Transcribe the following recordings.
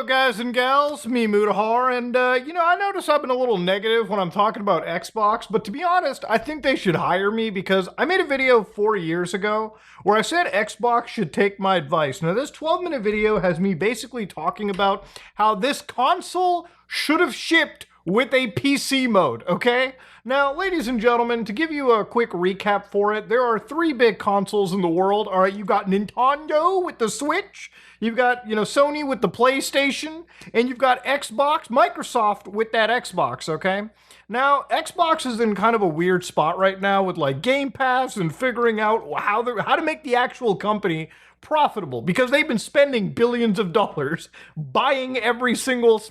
Hello, guys and gals, me Mutahar, and I notice I've been a little negative when I'm talking about Xbox, but to be honest, I think they should hire me because I made a video 4 years ago where I said Xbox should take my advice. Now, this 12-minute video has me basically talking about how this console should have shipped with a PC mode, okay? Now, ladies and gentlemen, to give you a quick recap for it, there are 3 big consoles in the world. All right, you got Nintendo with the Switch, you've got, Sony with the PlayStation, and you've got Xbox, Microsoft with that Xbox, okay? Now, Xbox is in kind of a weird spot right now with like Game Pass and figuring out how to make the actual company profitable because they've been spending billions of dollars buying every single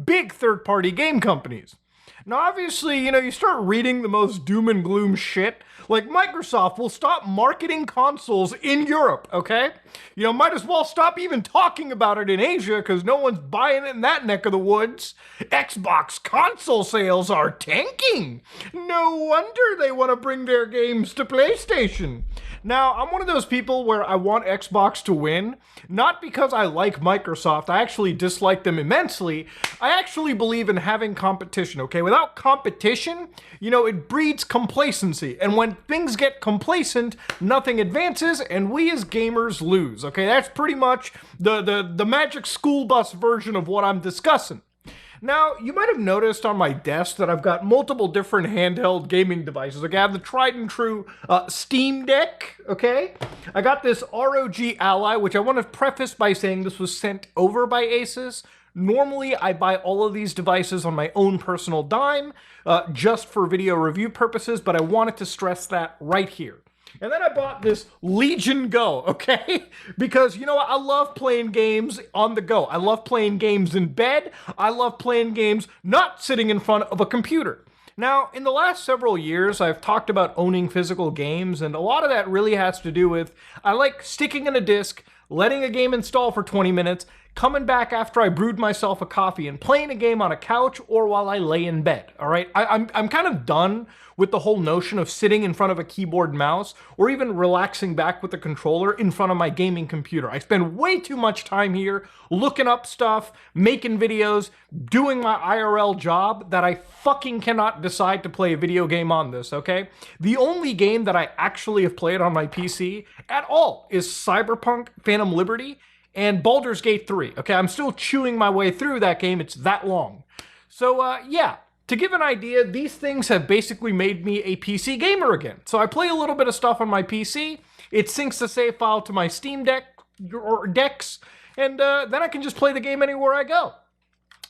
big third-party game companies. Now, obviously, you start reading the most doom and gloom shit. Like, Microsoft will stop marketing consoles in Europe, okay? Might as well stop even talking about it in Asia because no one's buying it in that neck of the woods. Xbox console sales are tanking. No wonder they want to bring their games to PlayStation. Now, I'm one of those people where I want Xbox to win, not because I like Microsoft. I actually dislike them immensely. I actually believe in having competition, okay? Without competition, it breeds complacency. And when things get complacent, nothing advances, and we as gamers lose, okay? That's pretty much the magic school bus version of what I'm discussing. Now, you might have noticed on my desk that I've got multiple different handheld gaming devices. Okay, I have the tried and true Steam Deck, okay? I got this ROG Ally, which I want to preface by saying this was sent over by Asus. Normally, I buy all of these devices on my own personal dime, just for video review purposes, but I wanted to stress that right here. And then I bought this Legion Go, okay? Because, I love playing games on the go. I love playing games in bed. I love playing games not sitting in front of a computer. Now, in the last several years, I've talked about owning physical games, and a lot of that really has to do with I like sticking in a disc, letting a game install for 20 minutes, coming back after I brewed myself a coffee and playing a game on a couch or while I lay in bed, all right? I'm kind of done with the whole notion of sitting in front of a keyboard and mouse or even relaxing back with the controller in front of my gaming computer. I spend way too much time here looking up stuff, making videos, doing my IRL job that I fucking cannot decide to play a video game on this, okay? The only game that I actually have played on my PC at all is Cyberpunk Phantom Liberty and Baldur's Gate 3, okay? I'm still chewing my way through that game. It's that long. So, yeah. To give an idea, these things have basically made me a PC gamer again. So I play a little bit of stuff on my PC, it syncs the save file to my Steam Deck or decks, and then I can just play the game anywhere I go.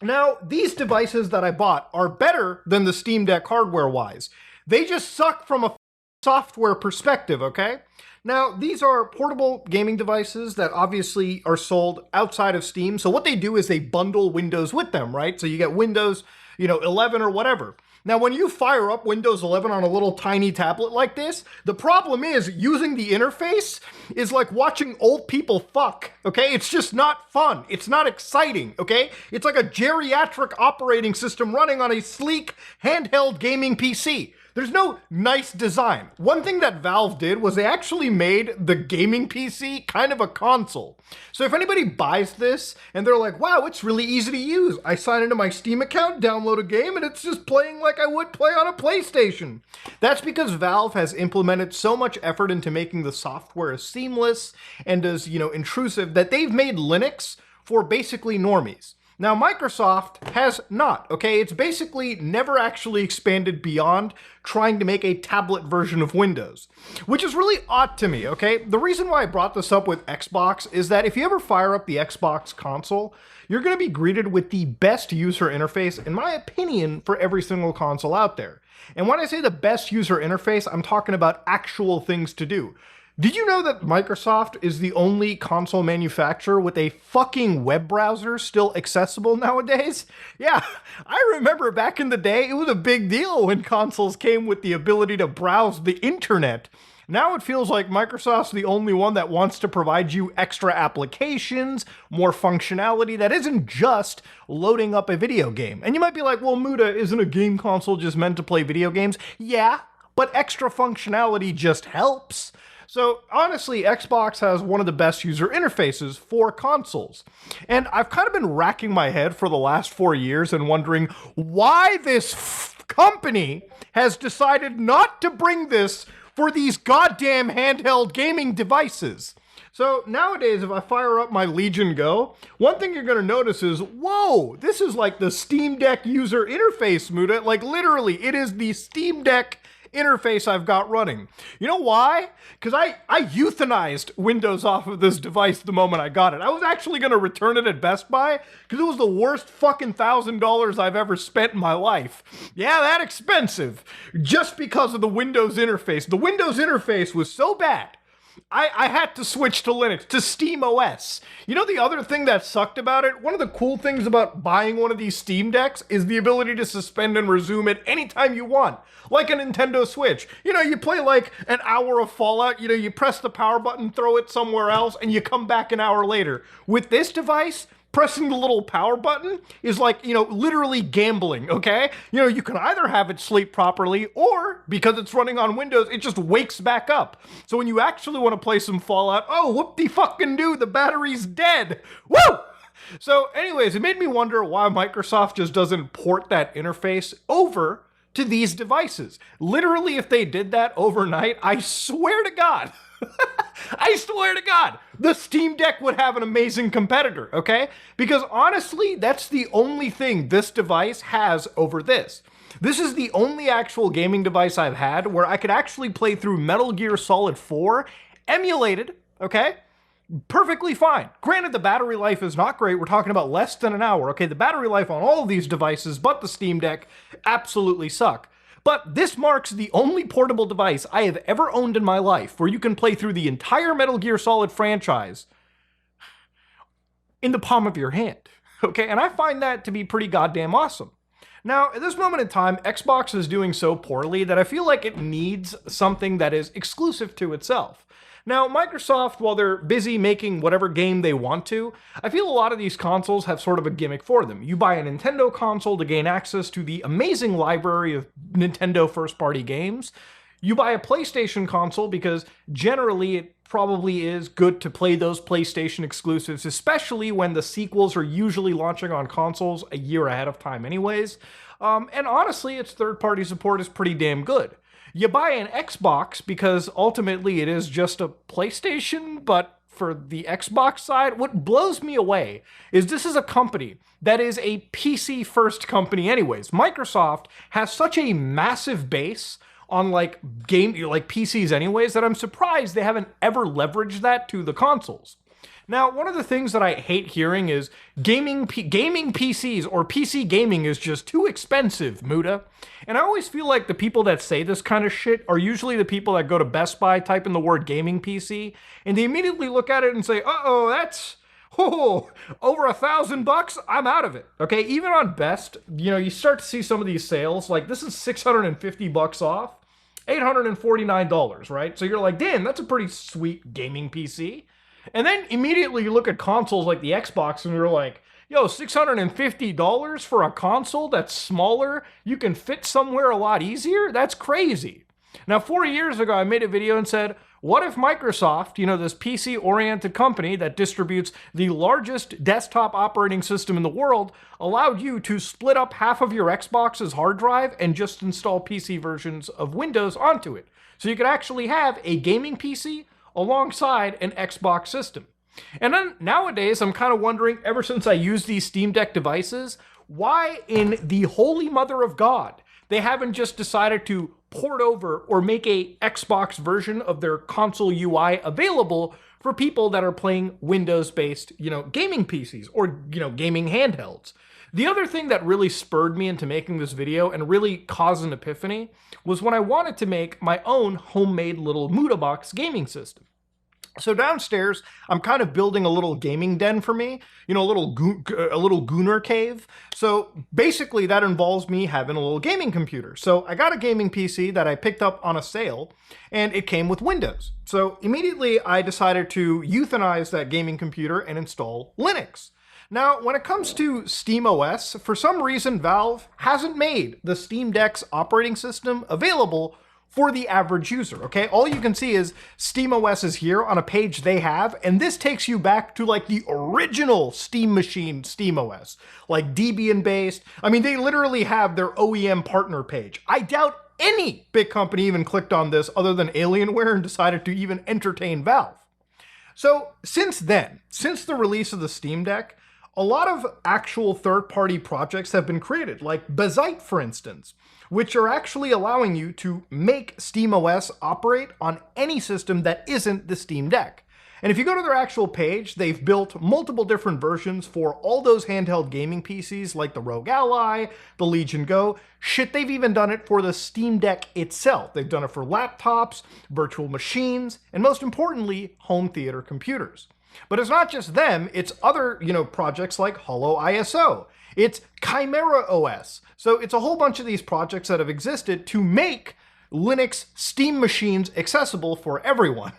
Now, these devices that I bought are better than the Steam Deck hardware-wise. They just suck from a software perspective, okay? Now, these are portable gaming devices that obviously are sold outside of Steam. So what they do is they bundle Windows with them, right? So you get Windows 11 or whatever. Now, when you fire up Windows 11 on a little tiny tablet like this, the problem is using the interface is like watching old people fuck, okay? It's just not fun. It's not exciting, okay? It's like a geriatric operating system running on a sleek handheld gaming PC. There's no nice design. One thing that Valve did was they actually made the gaming PC kind of a console. So if anybody buys this and they're like, wow, it's really easy to use. I sign into my Steam account, download a game, and it's just playing like I would play on a PlayStation. That's because Valve has implemented so much effort into making the software as seamless and as, intrusive that they've made Linux for basically normies. Now, Microsoft has not, okay? It's basically never actually expanded beyond trying to make a tablet version of Windows, which is really odd to me, okay? The reason why I brought this up with Xbox is that if you ever fire up the Xbox console, you're going to be greeted with the best user interface, in my opinion, for every single console out there. And when I say the best user interface, I'm talking about actual things to do. Did you know that Microsoft is the only console manufacturer with a fucking web browser still accessible nowadays? Yeah, I remember back in the day, it was a big deal when consoles came with the ability to browse the internet. Now it feels like Microsoft's the only one that wants to provide you extra applications, more functionality that isn't just loading up a video game. And you might be like, well, Muta, isn't a game console just meant to play video games? Yeah, but extra functionality just helps. So honestly, Xbox has one of the best user interfaces for consoles. And I've kind of been racking my head for the last 4 years and wondering why this company has decided not to bring this for these goddamn handheld gaming devices. So nowadays, if I fire up my Legion Go, one thing you're gonna notice is, whoa, this is like the Steam Deck user interface, Muda. Like literally, it is the Steam Deck interface I've got running. You know why? Because I euthanized Windows off of this device the moment I got it. I was actually going to return it at Best Buy because it was the worst fucking $1,000 I've ever spent in my life. Yeah, that expensive. Just because of the Windows interface. The Windows interface was so bad, I had to switch to Linux, to Steam OS. You know the other thing that sucked about it? One of the cool things about buying one of these Steam Decks is the ability to suspend and resume it anytime you want. Like a Nintendo Switch. You know, you play like an hour of Fallout, you know, you press the power button, throw it somewhere else, and you come back an hour later. With this device, pressing the little power button is like, you know, literally gambling, okay? You know, you can either have it sleep properly, or because it's running on Windows, it just wakes back up. So when you actually want to play some Fallout, oh, whoop-de-fucking-do, the battery's dead. Woo! So anyways, it made me wonder why Microsoft just doesn't port that interface over to these devices. Literally, if they did that overnight, I swear to God, I swear to God, the Steam Deck would have an amazing competitor, okay? Because honestly, that's the only thing this device has over this. This is the only actual gaming device I've had where I could actually play through Metal Gear Solid 4 emulated, okay? Perfectly fine. Granted, the battery life is not great. We're talking about less than an hour, okay? The battery life on all of these devices, but the Steam Deck, absolutely suck. But this marks the only portable device I have ever owned in my life where you can play through the entire Metal Gear Solid franchise in the palm of your hand, okay? And I find that to be pretty goddamn awesome. Now, at this moment in time, Xbox is doing so poorly that I feel like it needs something that is exclusive to itself. Now, Microsoft, while they're busy making whatever game they want to, I feel a lot of these consoles have sort of a gimmick for them. You buy a Nintendo console to gain access to the amazing library of Nintendo first-party games. You buy a PlayStation console because generally it probably is good to play those PlayStation exclusives, especially when the sequels are usually launching on consoles a year ahead of time anyways. And honestly, its third-party support is pretty damn good. You buy an Xbox because ultimately it is just a PlayStation, but for the Xbox side, what blows me away is this is a company that is a PC-first company anyways. Microsoft has such a massive base on like PCs anyways that I'm surprised they haven't ever leveraged that to the consoles. Now, one of the things that I hate hearing is gaming PCs or PC gaming is just too expensive, Muda. And I always feel like the people that say this kind of shit are usually the people that go to Best Buy, type in the word gaming PC, and they immediately look at it and say, uh-oh, that's over $1,000, I'm out of it. Okay, even on Best, you know, you start to see some of these sales, like this is $650 off, $849, right? So you're like, damn, that's a pretty sweet gaming PC. And then immediately you look at consoles like the Xbox and you're like, yo, $650 for a console that's smaller, you can fit somewhere a lot easier? That's crazy. Now, 4 years ago, I made a video and said, what if Microsoft, you know, this PC-oriented company that distributes the largest desktop operating system in the world, allowed you to split up half of your Xbox's hard drive and just install PC versions of Windows onto it? So you could actually have a gaming PC alongside an Xbox system. And then nowadays, I'm kind of wondering, ever since I used these Steam Deck devices, why in the holy mother of God, they haven't just decided to port over or make a Xbox version of their console UI available for people that are playing Windows-based, you know, gaming PCs or, you know, gaming handhelds. The other thing that really spurred me into making this video and really caused an epiphany was when I wanted to make my own homemade little Mudabox gaming system. So downstairs, I'm kind of building a little gaming den for me, you know, a little Gooner cave. So basically that involves me having a little gaming computer. So I got a gaming PC that I picked up on a sale and it came with Windows. So immediately I decided to euthanize that gaming computer and install Linux. Now, when it comes to SteamOS, for some reason, Valve hasn't made the Steam Deck's operating system available for the average user, okay? All you can see is SteamOS is here on a page they have, and this takes you back to like the original Steam machine SteamOS, like Debian based. I mean, they literally have their OEM partner page. I doubt any big company even clicked on this other than Alienware and decided to even entertain Valve. So since then, since the release of the Steam Deck, a lot of actual third-party projects have been created, like Bazzite, for instance, which are actually allowing you to make SteamOS operate on any system that isn't the Steam Deck. And if you go to their actual page, they've built multiple different versions for all those handheld gaming PCs like the Rogue Ally, the Legion Go. Shit, they've even done it for the Steam Deck itself. They've done it for laptops, virtual machines, and most importantly, home theater computers. But it's not just them, it's other, projects like Holo ISO. It's Chimera OS. So it's a whole bunch of these projects that have existed to make Linux Steam machines accessible for everyone.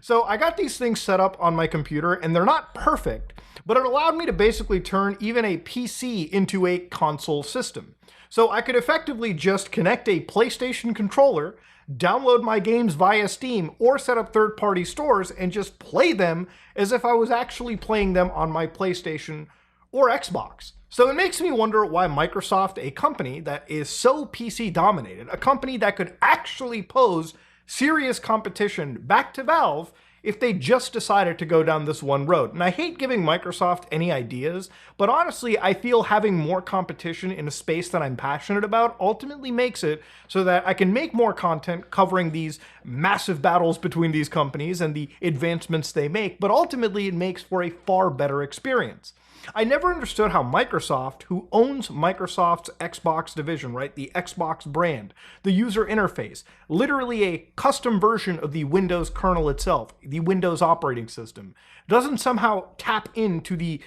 So I got these things set up on my computer, and they're not perfect, but it allowed me to basically turn even a PC into a console system. So I could effectively just connect a PlayStation controller, download my games via Steam, or set up third-party stores and just play them as if I was actually playing them on my PlayStation or Xbox. So it makes me wonder why Microsoft, a company that is so PC dominated, a company that could actually pose serious competition back to Valve, if they just decided to go down this one road. And I hate giving Microsoft any ideas, but honestly, I feel having more competition in a space that I'm passionate about ultimately makes it so that I can make more content covering these massive battles between these companies and the advancements they make, but ultimately it makes for a far better experience. I never understood how Microsoft, who owns Microsoft's Xbox division, right, the Xbox brand, the user interface, literally a custom version of the Windows kernel itself, the Windows operating system, doesn't somehow tap into the,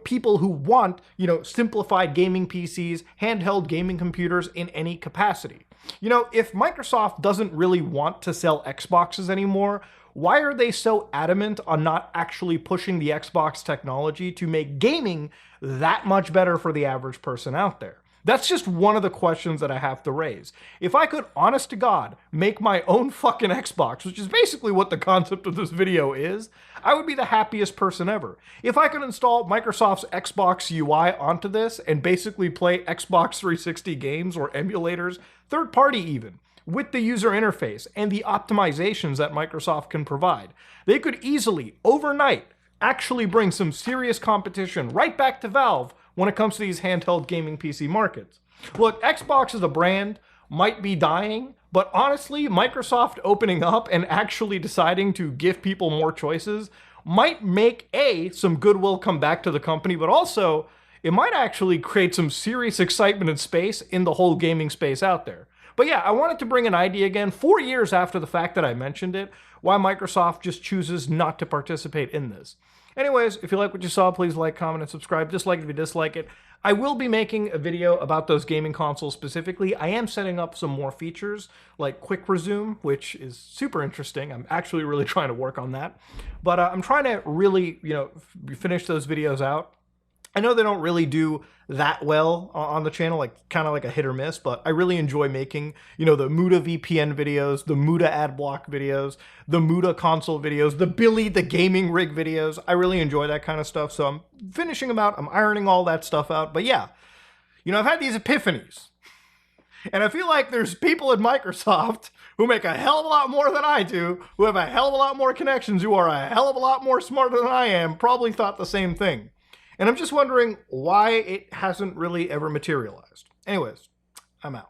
people who want, simplified gaming PCs, handheld gaming computers in any capacity. If Microsoft doesn't really want to sell Xboxes anymore, why are they so adamant on not actually pushing the Xbox technology to make gaming that much better for the average person out there? That's just one of the questions that I have to raise. If I could, honest to God, make my own fucking Xbox, which is basically what the concept of this video is, I would be the happiest person ever. If I could install Microsoft's Xbox UI onto this and basically play Xbox 360 games or emulators, third party even, with the user interface and the optimizations that Microsoft can provide, they could easily, overnight, actually bring some serious competition right back to Valve when it comes to these handheld gaming PC markets. Look, Xbox as a brand might be dying, but honestly, Microsoft opening up and actually deciding to give people more choices might make some goodwill come back to the company, but also it might actually create some serious excitement and space in the whole gaming space out there. But yeah, I wanted to bring an idea again, 4 years after the fact that I mentioned it, why Microsoft just chooses not to participate in this. Anyways, if you like what you saw, please like, comment, and subscribe. Dislike it if you dislike it. I will be making a video about those gaming consoles specifically. I am setting up some more features, like Quick Resume, which is super interesting. I'm actually really trying to work on that. But I'm trying to really, finish those videos out. I know they don't really do that well on the channel, like kind of like a hit or miss, but I really enjoy making, the Muda VPN videos, the Muda ad block videos, the Muda console videos, the Billy the gaming rig videos. I really enjoy that kind of stuff, so I'm finishing them out. I'm ironing all that stuff out, but yeah, I've had these epiphanies, and I feel like there's people at Microsoft who make a hell of a lot more than I do, who have a hell of a lot more connections, who are a hell of a lot more smarter than I am, probably thought the same thing. And I'm just wondering why it hasn't really ever materialized. Anyways, I'm out.